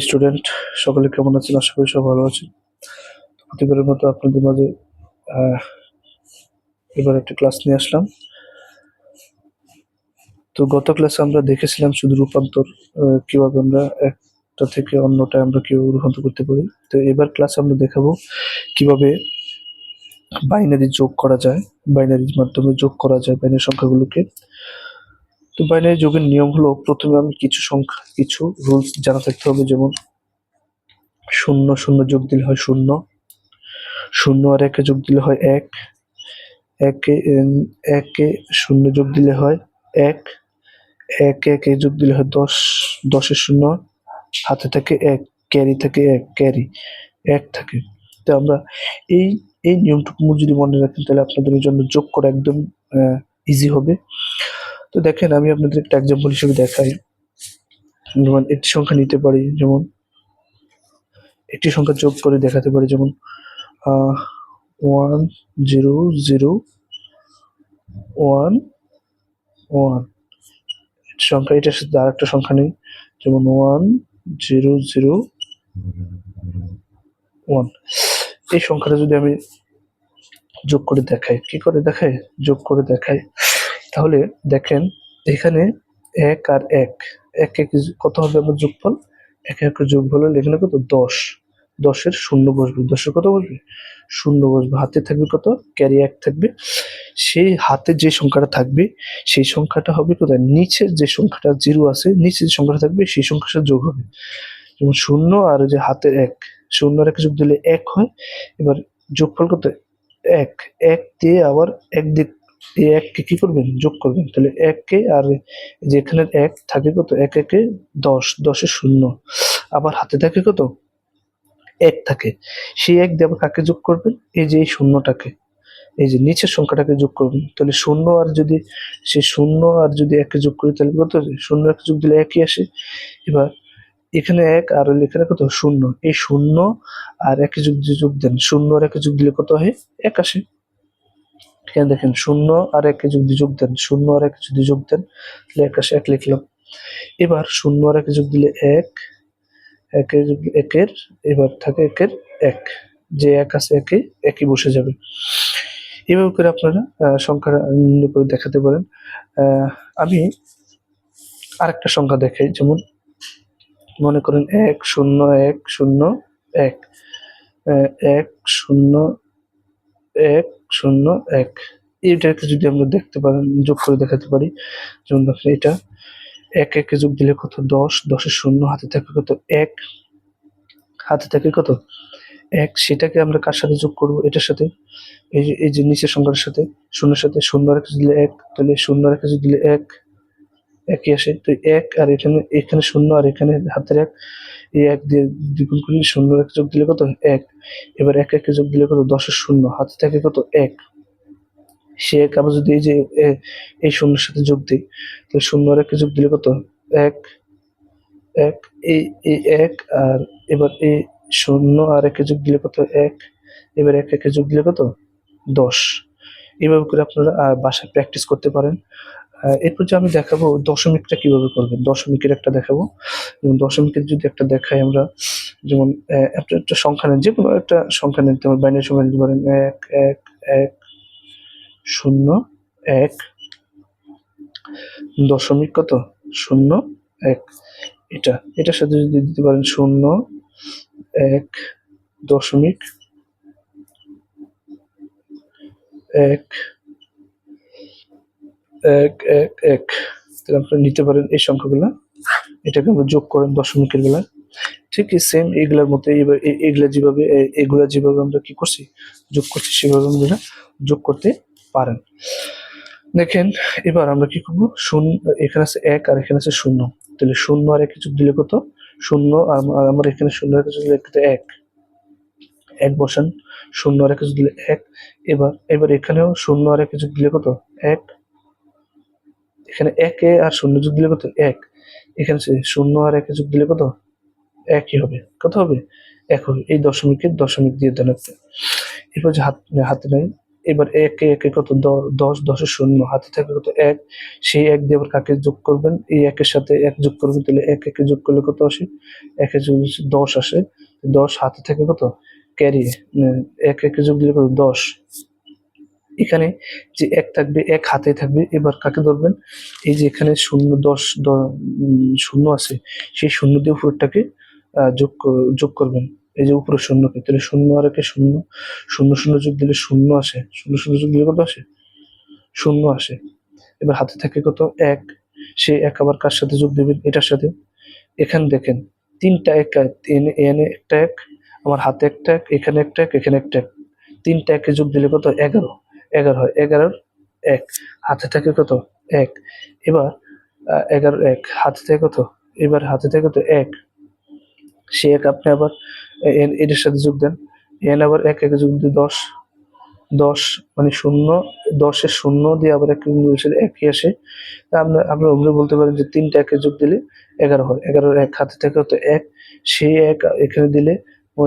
Student সকলে কেমন আছেন? আশা করি সব ভালো আছেন। প্রতিবারের মতো আপনাদের মাঝে আহ, এবার একটা ক্লাস নিয়ে আসলাম। তো গত ক্লাসে আমরা দেখেছিলাম শুধু রূপান্তর, কিভাবে আমরা একটা থেকে অন্যটা আমরা কিভাবে রূপান্তর করতে পারি। তো এবার ক্লাসে আমরা দেখাবো কিভাবে বাইনারি যোগ করা যায়, বাইনারির মাধ্যমে যোগ করা যায় বাইনারি সংখ্যাগুলোকে। তো বাইনারি যোগের নিয়ম হলো, প্রথমে আমি কিছু রুলস জানা থাকতে হবে, যেমন শূন্য শূন্য যোগ দিলে হয় শূন্য, শূন্য আর একে যোগ দিলে হয় এক, একে একে শূন্য যোগ দিলে হয় এক, একে একে যোগ দিলে হয় 10, 10-এর শূন্য হাতে থাকে এক, ক্যারি থাকে এক, ক্যারি এক থাকে। তো আমরা এই এই নিয়মটুকু যদি মনে রাখেন, তাহলে আপনাদের জন্য যোগ করা একদম ইজি হবে। তো দেখেন, আমি আপনাদের একটা এক্সাম্পল হিসেবে দেখাই। যেমন একটি সংখ্যা নিতে পারি, যেমন একটি সংখ্যা যোগ করে দেখাতে পারি, যেমন 1 0 0 1 1 সংখ্যা, এটার সাথে আর একটা সংখ্যা নেই, যেমন 1 0 0 1। এই সংখ্যাটা যদি আমি যোগ করে দেখাই, কি করে দেখাই, যোগ করে দেখাই, তাহলে দেখেন এখানে এক আর এক, এক এক কত হবে আমার যোগফল, এক এক যোগফল হলে এখানে কত 10, 10-এর শূন্য বসবে, 10-এর কত বসবে, শূন্য বসবে, হাতে থাকবে কত, ক্যারি এক থাকবে। সেই হাতে যে সংখ্যাটা থাকবে সেই সংখ্যাটা হবে কোথায়, নিচের যে সংখ্যাটা জিরো আছে, নিচে যে সংখ্যাটা থাকবে সেই সংখ্যার সাথে যোগ হবে। যেমন শূন্য আর যে হাতের এক, শূন্য আর এক যোগ দিলে এক হয়। এবার যোগফল কত, এক, এক দিয়ে আবার এক দিক, এই এককে কি করবেন, যোগ করবেন, তাহলে এককে আর যেখানে এক থাকে কত, এক একে 10, 10-এর শূন্য, আবার হাতে থাকে কত, এক থাকে, সেই এক দিয়ে আবার কাকে যোগ করবেন, এই যে এই শূন্যটাকে, এই যে নিচের সংখ্যাটাকে যোগ করবেন। তাহলে শূন্য আর যদি শূন্য আর যদি একে যোগ করি, তাহলে কত, শূন্য একে যোগ দিলে একই আসে। এবার এখানে এক আর এখানে কত, শূন্য, এই শূন্য আর একে যোগ দেন, শূন্য আর একে যোগ দিলে কত হয়, এক আসে। এখানে দেখেন শূন্য আর একে যদি যোগ দেন, শূন্য আর একে যদি যোগ দেন, তাহলে এক আসে, এক লিখলাম। এবার শূন্য আর একে যোগ দিলে এক, একের একের, এবার থাকে একের এক, যে এক আছে একে একই বসে যাবে। এভাবে করে আপনারা সংখ্যা নির্ণয় করে দেখাতে পারেন। আমি আরেকটা সংখ্যা দেখাই, যেমন মনে করেন 1 0 1 0 1, 1 0 1 0 1, এইটাকে যদি আমরা দেখতে পারেন, যোগ করে দেখাতে পারি। যেমন দেখেন এটা এক একে যোগ দিলে কত, 10, 10-এর শূন্য হাতে থাকে কত, এক, হাতে থাকে কত, এক, সেটাকে আমরা কার সাথে যোগ করব, এটার সাথে, এই যে নিচের সংখ্যার সাথে, শূন্যের সাথে, শূন্য রেখে দিলে এক, তাহলে শূন্য রেখে দিলে এক, একই আসে। তো এক আর এখানে, এখানে শূন্য আর এখানে হাতের এক, এই এক দিয়ে দ্বিগুণ করি, শূন্য রেখে যোগ দিলে কত, এক। এবার এক একে যোগ দিলে কত, 10-এর শূন্য হাতে থাকে কত, এক, সে এক আবার যদি এই যে এই শূন্যের সাথে যোগ দিই, তাহলে শূন্য রেখে যোগ দিলে কত, এক, এক, এই এক, আর এবার এই শূন্য আর একে যোগ দিলে কত, এক, এবার এক একে যোগ দিলে কত, 10। এইভাবে করে আপনারা বাসায় প্র্যাকটিস করতে পারেন। এরপর যে আমি দেখাবো দশমিকটা কিভাবে করবেন, দশমিকের একটা দেখাবো। এবং দশমিকের যদি একটা দেখাই আমরা, যেমন একটা সংখ্যা নেন, যে কোনো একটা সংখ্যা নেন, যেমন বাইনারি সংখ্যা নিতে পারেন 1 1 1 0 1, দশমিক কত, 0 1, এটার সাথে যদি দিতে পারেন 0 1 দশমিক 1 1 1 1, তাহলে আপনারা নিতে পারেন এই সংখ্যাগুলো, এটাকে আমরা যোগ করেন দশমিকের বেলা। ঠিক সেম এগুলার মতো, এগুলা যেভাবে আমরা কি করছি, যোগ করছি, সেভাবে আমরা যোগ করতে পারেন। দেখেন এবার আমরা কি করবো, শূন্য, এখানে আছে এক আর এখানে আছে শূন্য, তাহলে শূন্য আর একে যোগ দিলে কত, শূন্য, আর আমার এখানে শূন্য রেখে যোগ দিলে এক, এক বসান, শূন্য আর একে যোগ দিলে এক। এবার এখানেও শূন্য আর একে যোগ দিলে কত, এক, এখানে একে আর শূন্য যোগ দিলে কত, এক, এখানে শূন্য আর একে যোগ দিলে কত, একই হবে, কত হবে, এক হবে। এই দশমিকের দশমিক দিয়ে দেন আপনি। এরপর যে হাতে নাই, এবার একে একে কত 10, 10 শূন্য, হাতে থাকে কত 1, সেই 1 দিয়ে আবার কাকে যোগ করবেন, এই 1 এর সাথে 1 যোগ করবেন, তাহলে 1 একে যোগ করলে কত আসে, 1 এ যোগ 10 আসে। 10 হাতে থাকে কত ক্যারি, 1 একে যোগ দিলে কত 10। এখানে যে 1 থাকবে 1 হাতে থাকবে, এবার কাকে ধরবেন, এই যে এখানে শূন্য 10 শূন্য আছে, সেই শূন্য দিয়ে উপরেরটাকে যোগ করবেন, এই যে উপরে শূন্যকে, তাহলে শূন্য আর একে শূন্য, শূন্য শূন্য যোগ দিলে শূন্য আসে, শূন্য শূন্য যোগ দিলে কত আসে, শূন্য আসে। এবার হাতে থাকে কত 1, সেই 1 আবার কার সাথে যোগ দেবেন, এটার সাথে। এখানে দেখেন 3টা 1, এনে একটা 1, আমার হাতে একটা 1, এখানে একটা 1, এখানে একটা 1, 3টা 1 যোগ দিলে কত 11, 11 হয়, 11 1 হাতে থাকে কত 1। এবার 11 1 হাতে থাকে কত, এবার হাতে থাকে কত 1, সে 1 আপনি আবার এটার সাথে যোগ দেন, এন আবার 1 1 যোগ দিয়ে 10, 10 মানে শূন্য, 10 এর শূন্য দিয়ে আবার 1 একই আসে। তা আমরা ওগুলো বলতে পারেন যে 3টা 1 যোগ দিলে 11 হয়, 11 1 হাতে থাকে কত 1, সেই 1 এখানে দিলে,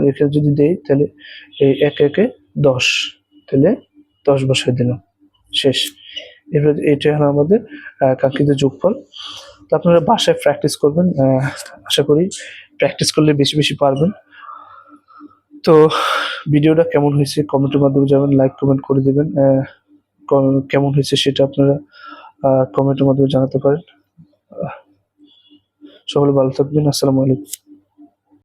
এখানে যদি দেই তাহলে এই 1 1 10, তাহলে 10 বসাই দিলাম, শেষ। এবার এটা হলো আমাদের কাঙ্ক্ষিত যোগফল। তো আপনারা বাসায় প্র্যাকটিস করবেন, আশা করি প্র্যাকটিস করলে বেশি বেশি পারবেন। তো ভিডিওটা কেমন হয়েছে কমেন্টের মাধ্যমে জানাবেন, লাইক কমেন্ট করে দেবেন। কেমন হয়েছে সেটা আপনারা কমেন্টের মাধ্যমে জানাতে পারেন। সকলে ভালো থাকবেন, আসসালামু আলাইকুম।